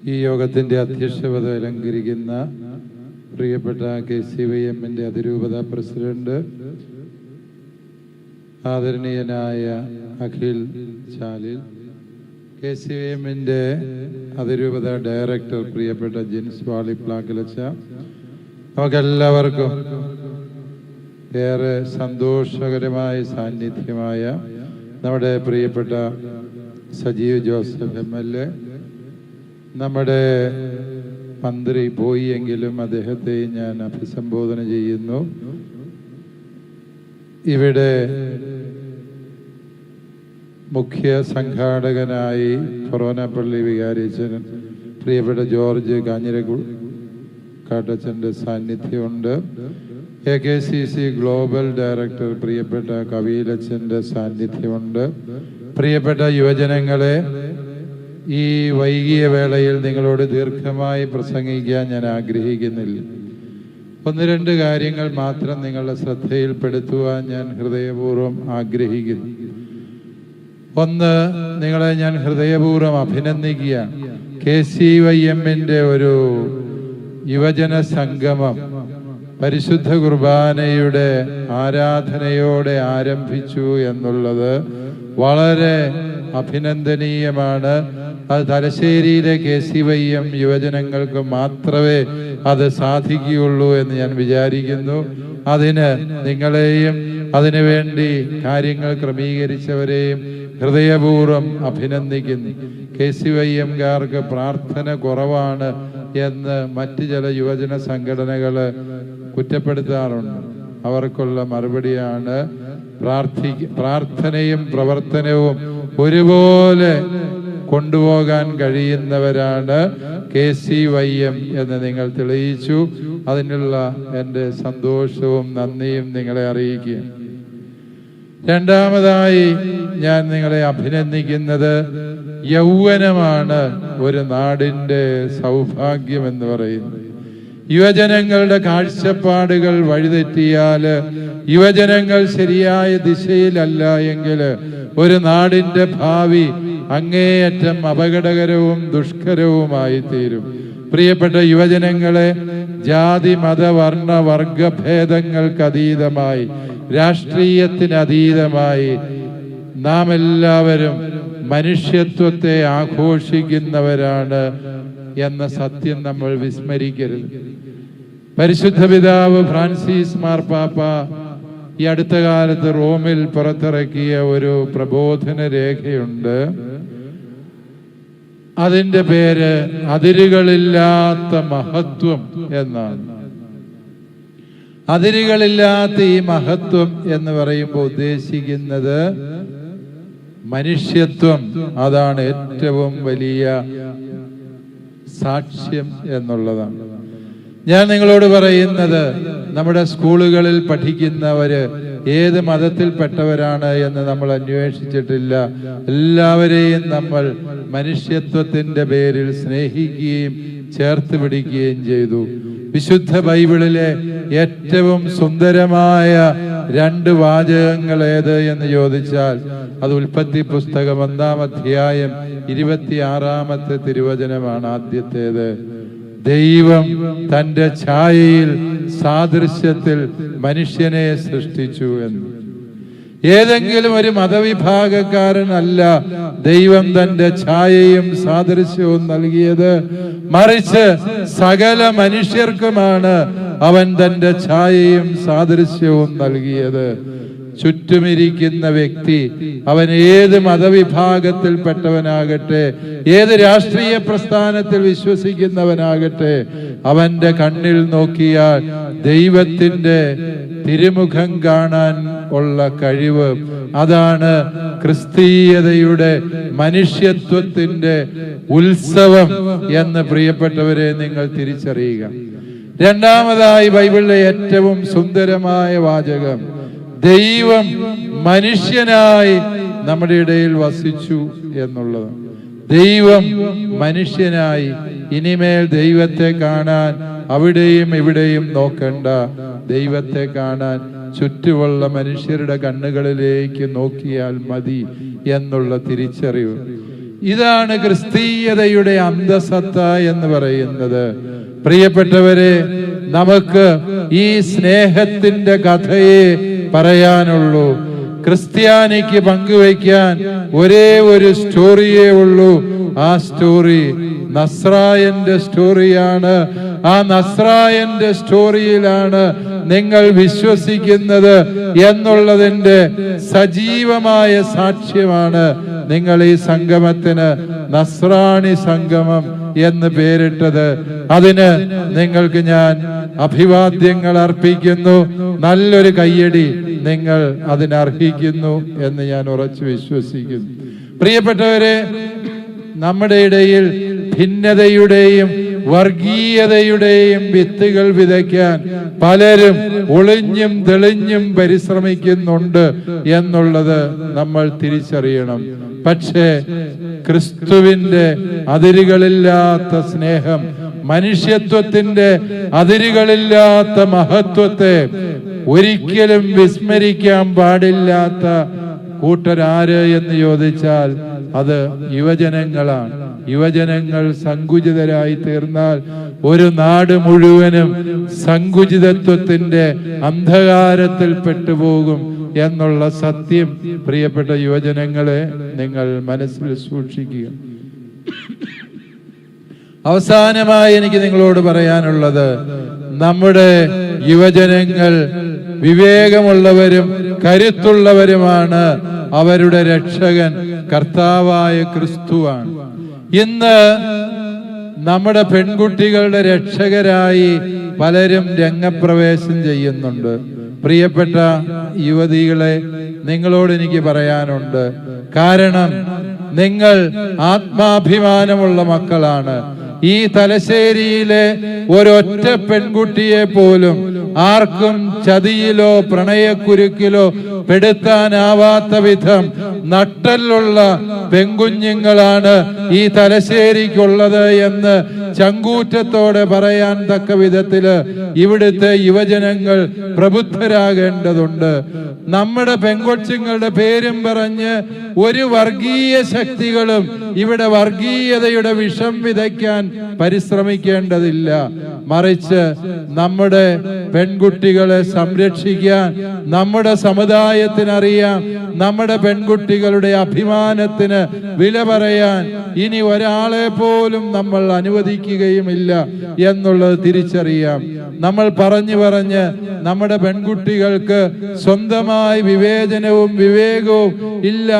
ഈ യോഗത്തിൻ്റെ അധ്യക്ഷപദം അലങ്കരിക്കുന്ന പ്രിയപ്പെട്ട KCYM-ന്റെ അതിരൂപത പ്രസിഡന്റ് ആദരണീയനായ അഖിൽ ചാലിൽ, KCYM-ന്റെ അതിരൂപത ഡയറക്ടർ പ്രിയപ്പെട്ട ജിൻസ് വാളിപ്ലാക്കിലച്ച, നമുക്കെല്ലാവർക്കും ഏറെ സന്തോഷകരമായ സാന്നിധ്യമായ നമ്മുടെ പ്രിയപ്പെട്ട സജീവ് ജോസഫ് MLA, നമ്മുടെ മന്ത്രി പോയി എങ്കിലും അദ്ദേഹത്തെ ഞാൻ അഭിസംബോധന ചെയ്യുന്നു. ഇവിടെ മുഖ്യ സംഘാടകനായി ഫൊറോനപ്പള്ളി വികാരിച്ചൻ പ്രിയപ്പെട്ട ജോർജ് കാഞ്ഞിരക്കാട്ടച്ചൻ്റെ സാന്നിധ്യമുണ്ട്. AKCC ഗ്ലോബൽ ഡയറക്ടർ പ്രിയപ്പെട്ട കവീലച്ചൻ്റെ സാന്നിധ്യമുണ്ട്. പ്രിയപ്പെട്ട യുവജനങ്ങളെ, ഈ വൈകിയ വേളയിൽ നിങ്ങളോട് ദീർഘമായി പ്രസംഗിക്കാൻ ഞാൻ ആഗ്രഹിക്കുന്നില്ല. ഒന്ന് രണ്ട് കാര്യങ്ങൾ മാത്രം നിങ്ങളുടെ ശ്രദ്ധയിൽപ്പെടുത്തുവാൻ ഞാൻ ഹൃദയപൂർവ്വം ആഗ്രഹിക്കുന്നു. ഒന്ന്, നിങ്ങളെ ഞാൻ ഹൃദയപൂർവ്വം അഭിനന്ദിക്കുകയാണ്. KCYM-ന്റെ ഒരു യുവജന സംഗമം പരിശുദ്ധ കുർബാനയുടെ ആരാധനയോടെ ആരംഭിച്ചു എന്നുള്ളത് വളരെ അഭിനന്ദനീയമാണ്. അത് തലശ്ശേരിയിലെ KCYM യുവജനങ്ങൾക്ക് മാത്രമേ അത് സാധിക്കുകയുള്ളൂ എന്ന് ഞാൻ വിചാരിക്കുന്നു. അതിന് നിങ്ങളെയും അതിനുവേണ്ടി കാര്യങ്ങൾ ക്രമീകരിച്ചവരെയും ഹൃദയപൂർവ്വം അഭിനന്ദിക്കുന്നു. KCYM-കാർക്ക് പ്രാർത്ഥന കുറവാണ് എന്ന് മറ്റ് ചില യുവജന സംഘടനകൾ കുറ്റപ്പെടുത്താറുണ്ട്. അവർക്കുള്ള മറുപടിയാണ്, പ്രാർത്ഥനയും പ്രവർത്തനവും ഒരുപോലെ കൊണ്ടുപോകാൻ കഴിയുന്നവരാണ് KCYM എന്ന് നിങ്ങൾ തെളിയിച്ചു. അതിനുള്ള എൻ്റെ സന്തോഷവും നന്ദിയും നിങ്ങളെ അറിയിക്കുക. രണ്ടാമതായി ഞാൻ നിങ്ങളെ അഭിനന്ദിക്കുന്നത്, യൗവനമാണ് ഒരു നാടിൻ്റെ സൗഭാഗ്യം എന്ന് പറയുന്നത്. യുവജനങ്ങളുടെ കാഴ്ചപ്പാടുകൾ വഴിതെറ്റിയാൽ, യുവജനങ്ങൾ ശരിയായ ദിശയിലല്ല എങ്കിൽ ഒരു നാടിൻ്റെ ഭാവി അങ്ങേയറ്റം അപകടകരവും ദുഷ്കരവുമായി തീരും. പ്രിയപ്പെട്ട യുവജനങ്ങളെ, ജാതി മത വർണ്ണ വർഗഭേദങ്ങൾക്ക് അതീതമായി, രാഷ്ട്രീയത്തിന് അതീതമായി നാം എല്ലാവരും മനുഷ്യത്വത്തെ ആഘോഷിക്കുന്നവരാണ് എന്ന സത്യം നമ്മൾ വിസ്മരിക്കരുത്. പരിശുദ്ധ പിതാവ് ഫ്രാൻസിസ് മാർപ്പാപ്പ ഈ അടുത്ത കാലത്ത് റോമിൽ പുറത്തിറക്കിയ ഒരു പ്രബോധന രേഖയുണ്ട്. അതിൻ്റെ പേര് അതിരുകളില്ലാത്ത മഹത്വം എന്നാണ്. അതിരുകളില്ലാത്ത ഈ മഹത്വം എന്ന് പറയുമ്പോൾ ഉദ്ദേശിക്കുന്നത് മനുഷ്യത്വം. അതാണ് ഏറ്റവും വലിയ സാക്ഷ്യം എന്നുള്ളതാണ്. ഞാൻ നിങ്ങളോട് പറയുന്നത്, നമ്മുടെ സ്കൂളുകളിൽ പഠിക്കുന്നവര് ഏത് മതത്തിൽപ്പെട്ടവരാണ് എന്ന് നമ്മൾ അന്വേഷിച്ചിട്ടില്ല. എല്ലാവരെയും നമ്മൾ മനുഷ്യത്വത്തിന്റെ പേരിൽ സ്നേഹിക്കുകയും ചേർത്ത് പിടിക്കുകയും ചെയ്തു. വിശുദ്ധ ബൈബിളിലെ ഏറ്റവും സുന്ദരമായ 2 വാചകങ്ങൾ ഏത് എന്ന് ചോദിച്ചാൽ അത് ഉൽപ്പത്തി പുസ്തകം 1-ാം അധ്യായം 26-ാമത്തെ തിരുവചനമാണ്. ആദ്യത്തേത്, ദൈവം തന്റെ ഛായയിൽ സാദൃശ്യത്തിൽ മനുഷ്യനെ സൃഷ്ടിച്ചു എന്ന്. ഏതെങ്കിലും ഒരു മതവിഭാഗക്കാരനല്ല ദൈവം തന്റെ ഛായയും സാദൃശ്യവും നൽകിയത്, മറിച്ച് സകല മനുഷ്യർക്കുമാണ് അവൻ തന്റെ ഛായയും സാദൃശ്യവും നൽകിയത്. ചുറ്റുമിരിക്കുന്ന വ്യക്തി, അവൻ ഏത് മതവിഭാഗത്തിൽപ്പെട്ടവനാകട്ടെ, ഏത് രാഷ്ട്രീയ പ്രസ്ഥാനത്തിൽ വിശ്വസിക്കുന്നവനാകട്ടെ, അവന്റെ കണ്ണിൽ നോക്കിയാൽ ദൈവത്തിന്റെ തിരുമുഖം കാണാൻ ഉള്ള കഴിവ്, അതാണ് ക്രിസ്തീയതയുടെ മനുഷ്യത്വത്തിന്റെ ഉത്സവം എന്ന് പ്രിയപ്പെട്ടവരെ നിങ്ങൾ തിരിച്ചറിയുക. രണ്ടാമതായി, ബൈബിളിലെ ഏറ്റവും സുന്ദരമായ വാചകം, ദൈവം മനുഷ്യനായി നമ്മുടെ ഇടയിൽ വസിച്ചു എന്നുള്ളത്. ദൈവം മനുഷ്യനായി. ഇനിമേൽ ദൈവത്തെ കാണാൻ അവിടെയും ഇവിടെയും നോക്കണ്ട. ദൈവത്തെ കാണാൻ ചുറ്റുമുള്ള മനുഷ്യരുടെ കണ്ണുകളിലേക്ക് നോക്കിയാൽ മതി എന്നുള്ള തിരിച്ചറിവ്. ഇതാണ് ക്രിസ്തീയതയുടെ അന്തസത്ത എന്ന് പറയുന്നത്. പ്രിയപ്പെട്ടവരെ, നമുക്ക് ഈ സ്നേഹത്തിന്റെ കഥയെ പറയാനുള്ളൂ. ക്രിസ്ത്യാനിക്ക് പങ്കുവയ്ക്കാൻ ഒരേ ഒരു സ്റ്റോറിയേ ഉള്ളൂ. ആ സ്റ്റോറി നസ്രായന്റെ സ്റ്റോറിയാണ്. ആ നസ്രായന്റെ സ്റ്റോറിയിലാണ് നിങ്ങൾ വിശ്വസിക്കുന്നത് എന്നുള്ളതിന്റെ സജീവമായ സാക്ഷ്യമാണ് നിങ്ങൾ ഈ സംഗമത്തിന് നസ്രാണി സംഗമം എന്ന് പേരിട്ടത്. അതിന് നിങ്ങൾക്ക് ഞാൻ അഭിവാദ്യങ്ങൾ അർപ്പിക്കുന്നു. നല്ലൊരു കയ്യടി നിങ്ങൾ അതിനർഹിക്കുന്നു എന്ന് ഞാൻ ഉറച്ചു വിശ്വസിക്കുന്നു. പ്രിയപ്പെട്ടവരെ, നമ്മുടെ ഇടയിൽ ഭിന്നതയുടെയും വർഗീയതയുടെയും വിത്തുകൾ വിതയ്ക്കാൻ പലരും ഒളിഞ്ഞും തെളിഞ്ഞും പരിശ്രമിക്കുന്നുണ്ട് എന്നുള്ളത് നമ്മൾ തിരിച്ചറിയണം. പക്ഷേ ക്രിസ്തുവിന്റെ അതിരുകളില്ലാത്ത സ്നേഹം, മനുഷ്യത്വത്തിന്റെ അതിരുകളില്ലാത്ത മഹത്വത്തെ ഒരിക്കലും വിസ്മരിക്കാൻ പാടില്ലാത്ത കൂട്ടരാര് എന്ന് ചോദിച്ചാൽ അത് യുവജനങ്ങളാണ്. യുവജനങ്ങൾ സങ്കുചിതരായി തീർന്നാൽ ഒരു നാട് മുഴുവനും സങ്കുചിതത്വത്തിന്റെ അന്ധകാരത്തിൽ പെട്ടുപോകും എന്നുള്ള സത്യം പ്രിയപ്പെട്ട യുവജനങ്ങളെ നിങ്ങൾ മനസ്സിൽ സൂക്ഷിക്കുക. അവസാനമായി എനിക്ക് നിങ്ങളോട് പറയാനുള്ളത്, നമ്മുടെ യുവജനങ്ങൾ വിവേകമുള്ളവരും കരുത്തുള്ളവരുമാണ്. അവരുടെ രക്ഷകൻ കർത്താവായ ക്രിസ്തുവാണ്. ഇന്ന് നമ്മുടെ പെൺകുട്ടികളുടെ രക്ഷകരായി പലരും രംഗപ്രവേശം ചെയ്യുന്നുണ്ട്. പ്രിയപ്പെട്ട യുവതികളെ, നിങ്ങളോട് എനിക്ക് പറയാനുണ്ട്. കാരണം നിങ്ങൾ ആത്മാഭിമാനമുള്ള മക്കളാണ്. ഈ തലശ്ശേരിയിലെ ഒരൊറ്റ പെൺകുട്ടിയെ പോലും ആർക്കും ചതിയിലോ പ്രണയക്കുരുക്കിലോ പെടുത്താനാവാത്ത വിധം നട്ടലുള്ള പെൺകുഞ്ഞുങ്ങളാണ് ഈ തലശ്ശേരിക്കുള്ളത് എന്ന് ചങ്കൂറ്റത്തോടെ പറയാൻ തക്ക വിധത്തില് ഇവിടുത്തെ യുവജനങ്ങൾ പ്രബുദ്ധരാകേണ്ടതുണ്ട്. നമ്മുടെ പെൺകൊച്ചുങ്ങളുടെ പേരും പറഞ്ഞ് ഒരു വർഗീയ ശക്തികളും ഇവിടെ വർഗീയതയുടെ വിഷം വിതയ്ക്കാൻ പരിശ്രമിക്കേണ്ടതില്ല. മറിച്ച് നമ്മുടെ പെൺകുട്ടികളെ സംരക്ഷിക്കാൻ നമ്മുടെ സമുദായത്തിനറിയാം. നമ്മുടെ പെൺകുട്ടികളുടെ അഭിമാനത്തിന് വില പറയാൻ ഇനി ഒരാളെ പോലും നമ്മൾ അനുവദിക്കുകയുമില്ല എന്നുള്ളത് തിരിച്ചറിയാം. നമ്മൾ പറഞ്ഞ് നമ്മുടെ പെൺകുട്ടികൾക്ക് സ്വന്തമായി വിവേചനവും വിവേകവും ഇല്ല.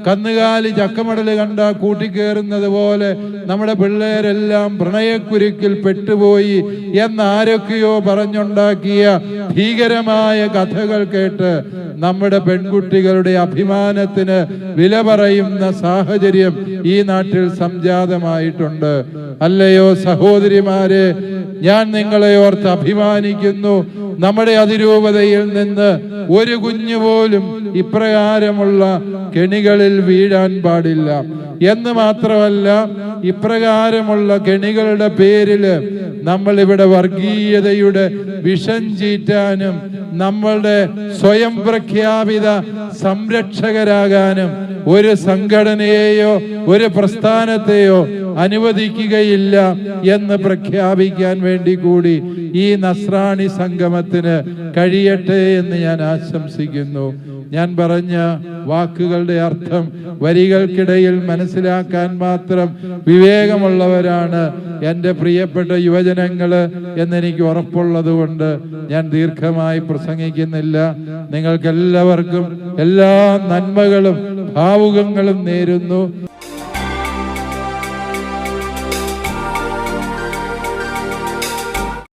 കന്നുകാലി ചക്കമടല് കണ്ട കൂട്ടിക്കേറുന്നത് പോലെ നമ്മുടെ പിള്ളേരെല്ലാം പ്രണയക്കുരുക്കിൽ പെട്ടുപോയി എന്നാരൊക്കെയോ പറഞ്ഞുണ്ടാക്കിയ ഭീകരമായ കഥകൾ കേട്ട് നമ്മുടെ പെൺകുട്ടികളുടെ അഭിമാനത്തിന് വില പറയുന്ന സാഹചര്യം ഈ നാട്ടിൽ സംജാതമായിട്ടുണ്ട്. അല്ലയോ സഹോദരിമാരെ, ഞാൻ നിങ്ങളെ ഓർത്ത് അഭിമാനിക്കുന്നു. നമ്മുടെ അതിരൂപതയിൽ നിന്ന് ഒരു കുഞ്ഞു പോലും ഇപ്രകാരമുള്ള കെണികളിൽ വീഴാൻ പാടില്ല എന്ന് മാത്രമല്ല, ഇപ്രകാരമുള്ള കെണികളുടെ പേരില് നമ്മൾ ഇവിടെ വർഗീയതയുടെ വിഷം ചീറ്റാനും നമ്മളുടെ സ്വയം പ്രഖ്യാപിത സംരക്ഷകരാകാനും ഒരു സംഘടനയെയോ ഒരു പ്രസ്ഥാനത്തെയോ അനുവദിക്കുകയില്ല എന്ന് പ്രഖ്യാപിക്കാൻ വേണ്ടി കൂടി ഈ നസ്രാണി സംഗമത്തിന് കഴിയട്ടെ എന്ന് ഞാൻ ആശംസിക്കുന്നു. ഞാൻ പറഞ്ഞ വാക്കുകളുടെ അർത്ഥം വരികൾക്കിടയിൽ മനസ്സിലാക്കാൻ മാത്രം വിവേകമുള്ളവരാണ് എൻ്റെ പ്രിയപ്പെട്ട യുവജനങ്ങള് എന്നെനിക്ക് ഉറപ്പുള്ളത് കൊണ്ട് ഞാൻ ദീർഘമായി പ്രസംഗിക്കുന്നില്ല. നിങ്ങൾക്കെല്ലാവർക്കും എല്ലാ നന്മകളും ഭാവുകങ്ങളും നേരുന്നു.